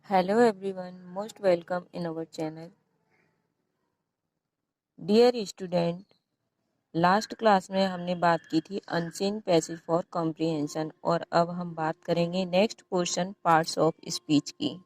Hello everyone, most welcome in our channel. Dear student, last class में हमने बात की थी अनसीन पैसेज फॉर कॉम्प्रिहेंशन और अब हम बात करेंगे next portion parts of speech की।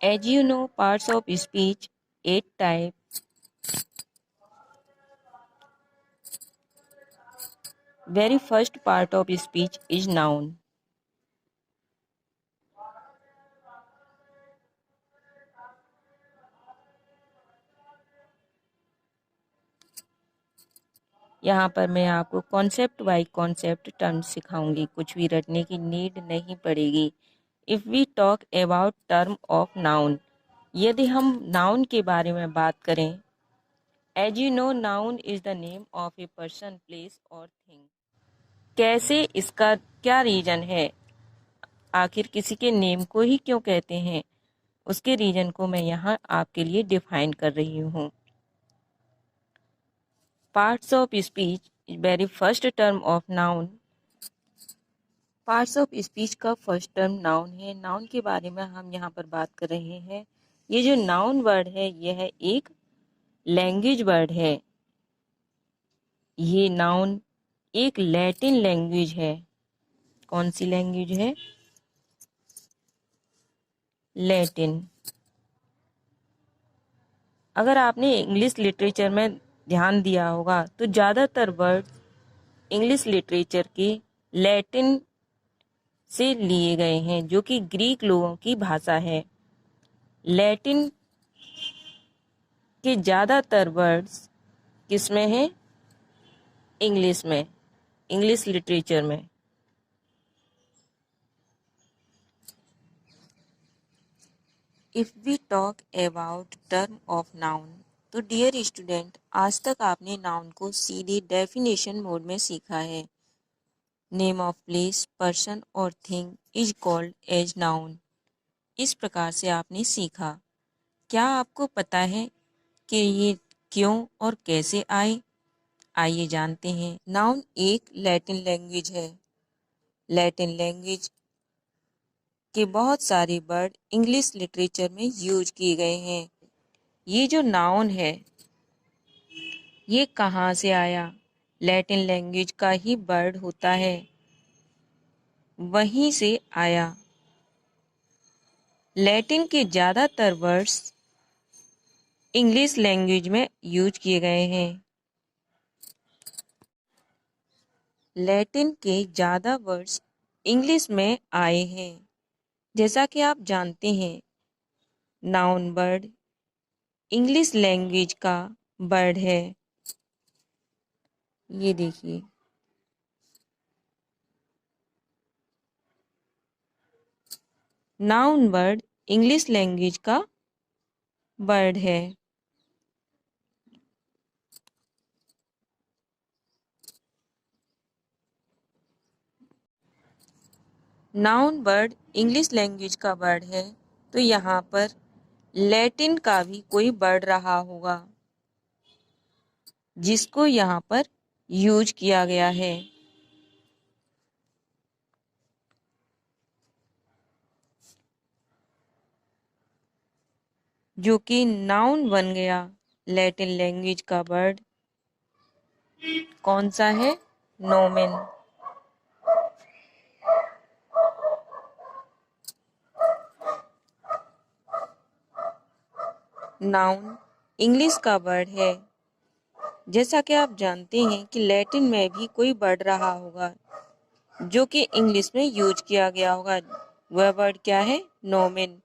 As you know, parts of speech 8 type. Very first part of speech is noun. यहाँ पर मैं आपको कॉन्सेप्ट बाय कॉन्सेप्ट टर्म सिखाऊंगी, कुछ भी रटने की नीड नहीं पड़ेगी। If we talk about term of noun, यदि हम नाउन के बारे में बात करें, as you know noun is the name of a person, place और थिंग। कैसे, इसका क्या रीजन है, आखिर किसी के नेम को ही क्यों कहते हैं, उसके रीजन को मैं यहाँ आपके लिए डिफाइन कर रही हूँ। Parts of speech very first term of noun. Parts of speech का फर्स्ट टर्म नाउन है। नाउन के बारे में हम यहाँ पर बात कर रहे हैं। ये जो नाउन वर्ड है यह एक लैंग्वेज वर्ड है। ये नाउन एक लैटिन लैंग्वेज है। कौन सी लैंग्वेज है? लैटिन। अगर आपने इंग्लिश लिटरेचर में ध्यान दिया होगा तो ज़्यादातर वर्ड इंग्लिश लिटरेचर के लैटिन से लिए गए हैं, जो कि ग्रीक लोगों की भाषा है। लैटिन के ज़्यादातर वर्ड्स किस में हैं? इंग्लिश में, इंग्लिश लिटरेचर में। If we talk about term of noun, तो डियर स्टूडेंट, आज तक आपने नाउन को सीधे डेफिनेशन मोड में सीखा है। नेम ऑफ प्लेस, पर्सन और thing is called as noun. इस प्रकार से आपने सीखा। क्या आपको पता है कि ये क्यों और कैसे आए? आइए जानते हैं। नाउन एक लैटिन लैंग्वेज है। लैटिन लैंग्वेज के बहुत सारे वर्ड इंग्लिश लिटरेचर में यूज किए गए हैं। ये जो नाउन है ये कहाँ से आया? लैटिन लैंग्वेज का ही वर्ड होता है, वहीं से आया। लैटिन के ज़्यादातर वर्ड्स इंग्लिश लैंग्वेज में यूज किए गए हैं। लैटिन के ज़्यादा वर्ड्स इंग्लिश में आए हैं। जैसा कि आप जानते हैं, नाउन वर्ड इंग्लिश लैंग्वेज का वर्ड है। ये देखिए, नाउन वर्ड इंग्लिश लैंग्वेज का वर्ड है। नाउन वर्ड इंग्लिश लैंग्वेज का वर्ड है, तो यहाँ पर लैटिन का भी कोई वर्ड रहा होगा जिसको यहाँ पर यूज किया गया है। जो कि नाउन बन गया। लैटिन लैंग्वेज का वर्ड कौन सा है? नोमेन। नाउन इंग्लिश का वर्ड है। जैसा कि आप जानते हैं कि लैटिन में भी कोई वर्ड रहा होगा जो कि इंग्लिश में यूज किया गया होगा। वह वर्ड क्या है? नोमेन।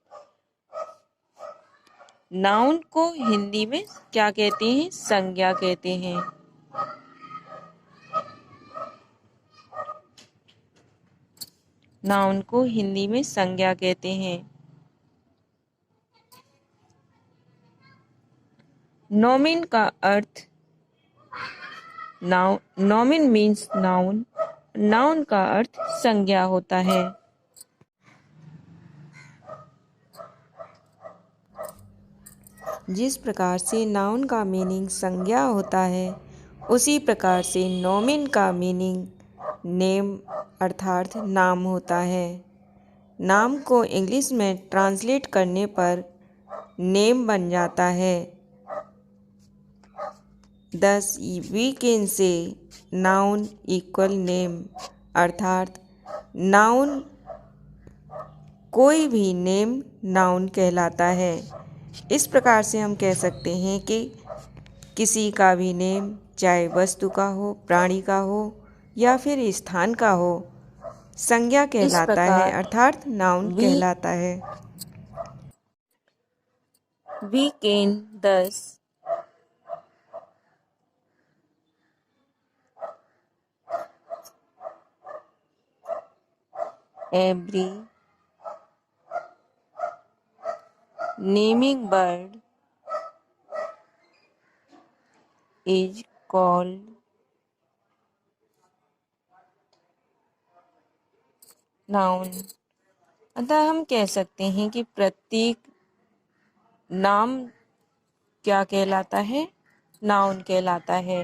नाउन को हिंदी में क्या कहते हैं? संज्ञा कहते हैं। नाउन को हिंदी में संज्ञा कहते हैं। नोमेन का अर्थ, नाउन, नोमेन मीन्स नाउन नाउन का अर्थ संज्ञा होता है। जिस प्रकार से नाउन का मीनिंग संज्ञा होता है, उसी प्रकार से नोमिन का मीनिंग नेम अर्थात नाम होता है। नाम को इंग्लिश में ट्रांसलेट करने पर नेम बन जाता है। Thus, we can say noun equal name अर्थात नाउन कोई भी नेम नाउन कहलाता है। इस प्रकार से हम कह सकते हैं कि किसी का भी नेम चाहे वस्तु का हो, प्राणी का हो या फिर स्थान का हो, संज्ञा कहलाता है अर्थात नाउन कहलाता है। We can thus every naming bird is called noun. अतः हम कह सकते हैं कि प्रत्येक नाम क्या कहलाता है? नाउन कहलाता है।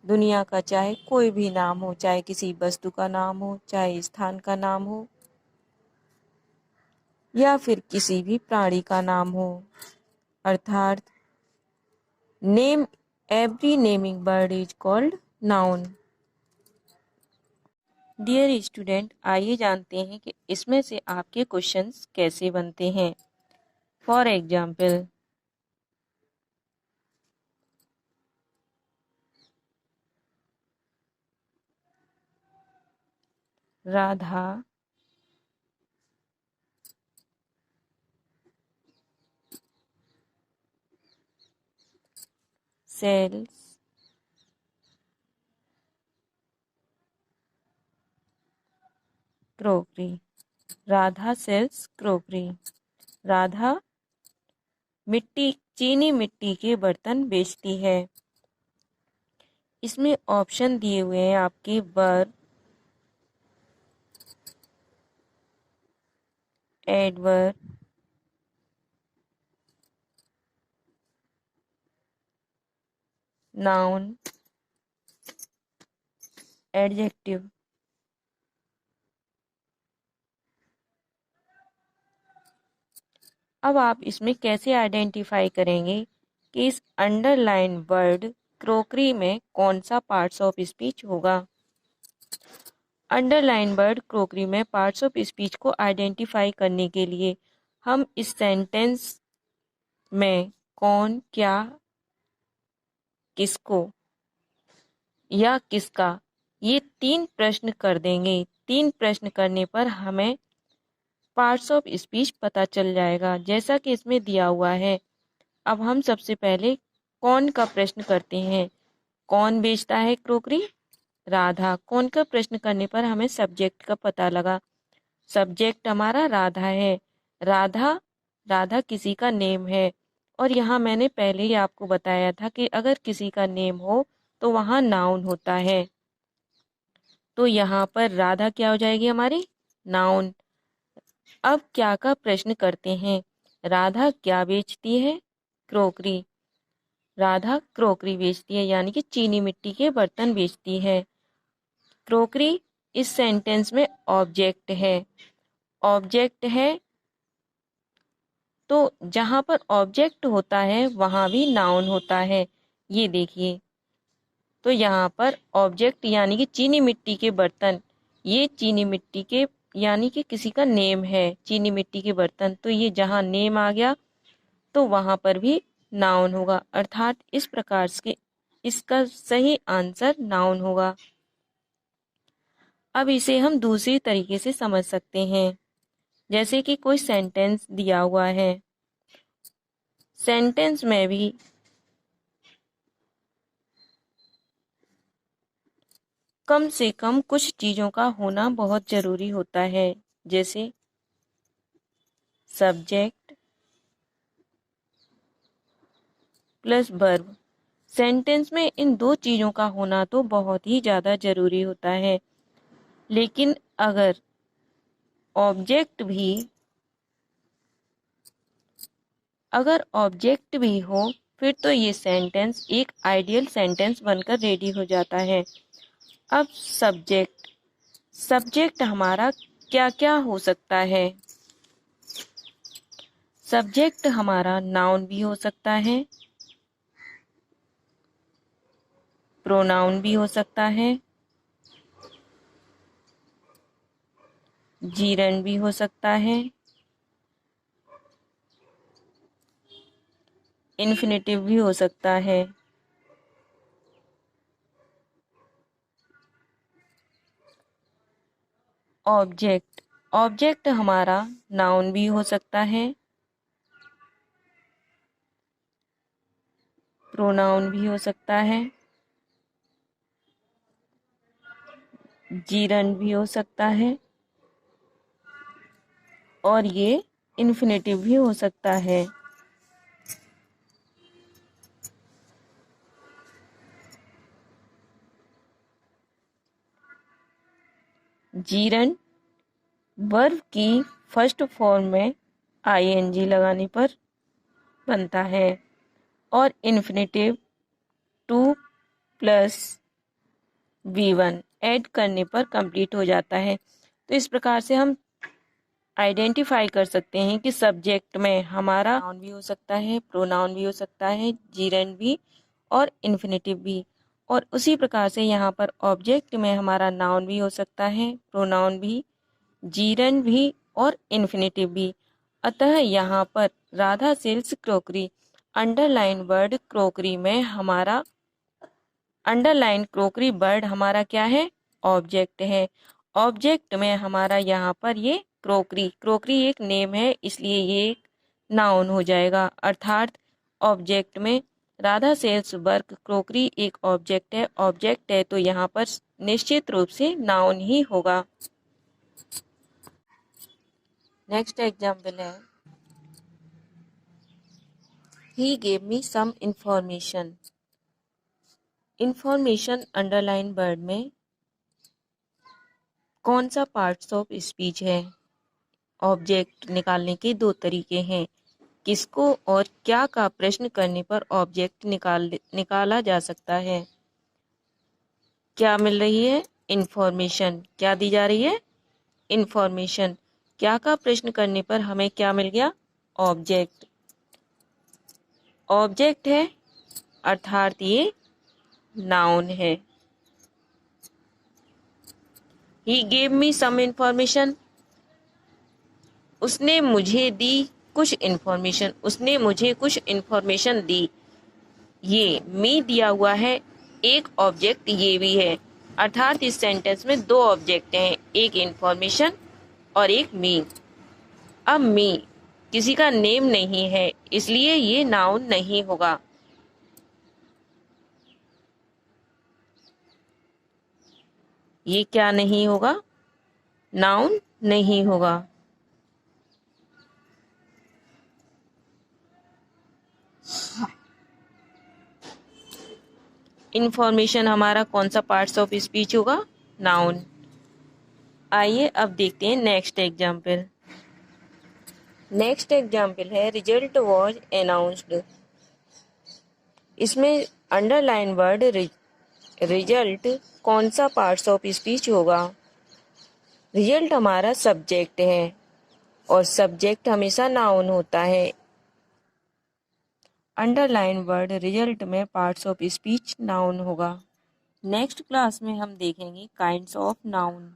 दुनिया का चाहे कोई भी नाम हो, चाहे किसी वस्तु का नाम हो, चाहे स्थान का नाम हो या फिर किसी भी प्राणी का नाम हो, अर्थात name every naming bird is called noun. Dear student, आइए जानते हैं कि इसमें से आपके क्वेश्चंस कैसे बनते हैं। For example, Radha sells crockery. Radha sells crockery. Radha चीनी मिट्टी के बर्तन बेचती है। इसमें ऑप्शन दिए हुए हैं आपके वर्ब, एडवर्ब, नाउन, एडजेक्टिव। अब आप इसमें कैसे आइडेंटिफाई करेंगे कि इस अंडरलाइन वर्ड क्रॉकरी में कौन सा पार्ट्स ऑफ स्पीच होगा? अंडरलाइन वर्ड क्रॉकरी में पार्ट्स ऑफ स्पीच को आइडेंटिफाई करने के लिए हम इस सेंटेंस में कौन, क्या, किसको या किसका, ये 3 प्रश्न कर देंगे। 3 प्रश्न करने पर हमें पार्ट्स ऑफ स्पीच पता चल जाएगा, जैसा कि इसमें दिया हुआ है। अब हम सबसे पहले कौन का प्रश्न करते हैं। कौन बेचता है क्रॉकरी? राधा। कौन का प्रश्न करने पर हमें सब्जेक्ट का पता लगा। सब्जेक्ट हमारा राधा है। राधा राधा किसी का नेम है। और यहाँ मैंने पहले ही आपको बताया था कि अगर किसी का नेम हो तो वहाँ नाउन होता है। तो यहाँ पर राधा क्या हो जाएगी हमारी? नाउन। अब क्या का प्रश्न करते हैं। राधा क्या बेचती है? क्रॉकरी। राधा क्रॉकरी बेचती है, यानी कि चीनी मिट्टी के बर्तन बेचती है। क्रॉकरी इस सेंटेंस में ऑब्जेक्ट है। ऑब्जेक्ट है तो जहां पर ऑब्जेक्ट होता है वहां भी नाउन होता है। ये देखिए, तो यहाँ पर ऑब्जेक्ट यानी कि चीनी मिट्टी के बर्तन, ये चीनी मिट्टी के यानी कि किसी का नेम है, चीनी मिट्टी के बर्तन। तो ये जहाँ नेम आ गया तो वहां पर भी नाउन होगा, अर्थात इस प्रकार से इसका सही आंसर नाउन होगा। अब इसे हम दूसरी तरीके से समझ सकते हैं, जैसे कि कोई सेंटेंस दिया हुआ है। सेंटेंस में भी कम से कम कुछ चीज़ों का होना बहुत ज़रूरी होता है, जैसे सब्जेक्ट प्लस वर्ब। सेंटेंस में इन 2 चीज़ों का होना तो बहुत ही ज़्यादा ज़रूरी होता है। लेकिन अगर ऑब्जेक्ट भी हो फिर तो ये सेंटेंस एक आइडियल सेंटेंस बनकर रेडी हो जाता है। अब सब्जेक्ट हमारा क्या क्या हो सकता है? सब्जेक्ट हमारा नाउन भी हो सकता है, प्रोनाउन भी हो सकता है, जीरन भी हो सकता है, इन्फिनेटिव भी हो सकता है। ऑब्जेक्ट हमारा नाउन भी हो सकता है, प्रोनाउन भी हो सकता है, जीरन भी हो सकता है और ये इन्फिनेटिव भी हो सकता है। जीरन वर्ब की फर्स्ट फॉर्म में आईएनजी लगाने पर बनता है और infinitive two plus V1 add करने पर कंप्लीट हो जाता है। तो इस प्रकार से हम आइडेंटिफाई कर सकते हैं कि सब्जेक्ट में हमारा नाउन भी हो सकता है, प्रोनाउन भी हो सकता है, जीरन भी और इन्फिनेटिव भी। और उसी प्रकार से यहाँ पर ऑब्जेक्ट में हमारा नाउन भी हो सकता है, प्रोनाउन भी, जीरन भी और इन्फिनेटिव भी। अतः यहाँ पर Radha sells crockery underline word crockery में हमारा अंडरलाइन क्रोकरी बर्ड हमारा क्या है? ऑब्जेक्ट है। ऑब्जेक्ट में हमारा यहाँ पर ये क्रोकरी एक नेम है, इसलिए ये एक नाउन हो जाएगा। अर्थात ऑब्जेक्ट में राधा सेल्स वर्क क्रोकरी एक ऑब्जेक्ट है तो यहाँ पर निश्चित रूप से नाउन ही होगा। नेक्स्ट एग्जाम्पल है, he gave me some information. Information underline word में कौन सा पार्ट्स ऑफ स्पीच है? ऑब्जेक्ट निकालने के दो तरीके हैं। किसको और क्या का प्रश्न करने पर ऑब्जेक्ट निकाला जा सकता है? क्या मिल रही है? इंफॉर्मेशन। क्या दी जा रही है? इंफॉर्मेशन। क्या का प्रश्न करने पर हमें क्या मिल गया? ऑब्जेक्ट। ऑब्जेक्ट है अर्थात ये नाउन है। He gave me some information, उसने मुझे दी कुछ इंफॉर्मेशन, उसने मुझे कुछ इंफॉर्मेशन दी। ये मी दिया हुआ है, एक ऑब्जेक्ट ये भी है, अर्थात इस सेंटेंस में दो ऑब्जेक्ट हैं, एक इंफॉर्मेशन और एक मी। अब मी किसी का नेम नहीं है इसलिए ये नाउन नहीं होगा। ये क्या नहीं होगा? नाउन नहीं होगा। इंफॉर्मेशन हमारा कौन सा पार्ट्स ऑफ स्पीच होगा? नाउन। आइए अब देखते हैं नेक्स्ट एग्जाम्पल। नेक्स्ट एग्जाम्पल है रिजल्ट वॉज अनाउंस्ड। इसमें अंडरलाइन वर्ड रिजल्ट कौन सा पार्ट्स ऑफ स्पीच होगा? रिजल्ट हमारा सब्जेक्ट है और सब्जेक्ट हमेशा नाउन होता है। अंडरलाइन वर्ड रिजल्ट में पार्ट्स ऑफ स्पीच नाउन होगा। नेक्स्ट क्लास में हम देखेंगे काइंड्स ऑफ नाउन।